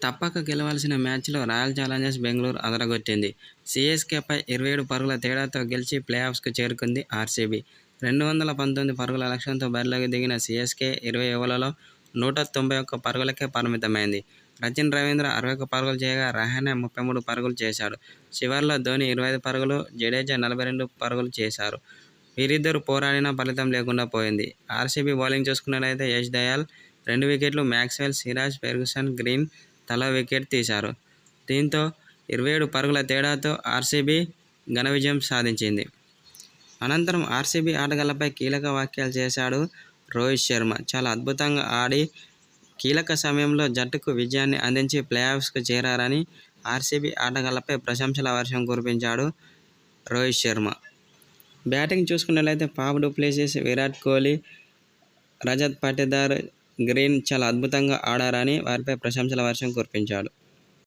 తప్పక గెలవాల్సిన మ్యాచ్లో royal Challengers Bengaluru అదరగొట్టింది. సీఎస్కేపై 27 పరుగుల తేడాతో గెలిచి ప్లేఆఫ్స్కు చేరుకుంది ఆర్సీబీ. 219 పరుగుల లక్ష్యంతో బరిలోకి దిగిన సీఎస్కే 20 ఓవర్లలో 191 పరుగులకే పరిమితమైంది. రచిన్ రవీంద్ర 61 పరుగులు చేయగా రహానె 33 పరుగులు చేశాడు. చివర్లో ధోనీ 25 పరుగులు, జడేజా 42 పరుగులు చేశారు. వీరిద్దరూ పోరాడినా ఫలితం లేకుండా పోయింది. ఆర్సీబీ బౌలింగ్ చూసుకున్నట్లయితే యష్ దయాల్ 2 వికెట్లు, మ్యాక్స్వెల్, సిరాజ్, ఫెర్గుసన్, గ్రీన్ తలా వికెట్ తీశారు. దీంతో 27 పరుగుల తేడాతో ఆర్సీబీ ఘన విజయం సాధించింది. అనంతరం ఆర్సీబీ ఆటగాళ్లపై కీలక వ్యాఖ్యలు చేశాడు రోహిత్ శర్మ. చాలా అద్భుతంగా ఆడి కీలక సమయంలో జట్టుకు విజయాన్ని అందించి ప్లేఆఫ్స్కు చేరారని ఆర్సీబీ ఆటగాళ్లపై ప్రశంసల వర్షం కురిపించాడు రోహిత్ శర్మ. బ్యాటింగ్ చూసుకున్నట్లయితే Faf du Plessis, Virat Kohli, Rajat Patidar, green చాలా అద్భుతంగా ఆడారని వారిపై ప్రశంసల వర్షం కురిపించాడు.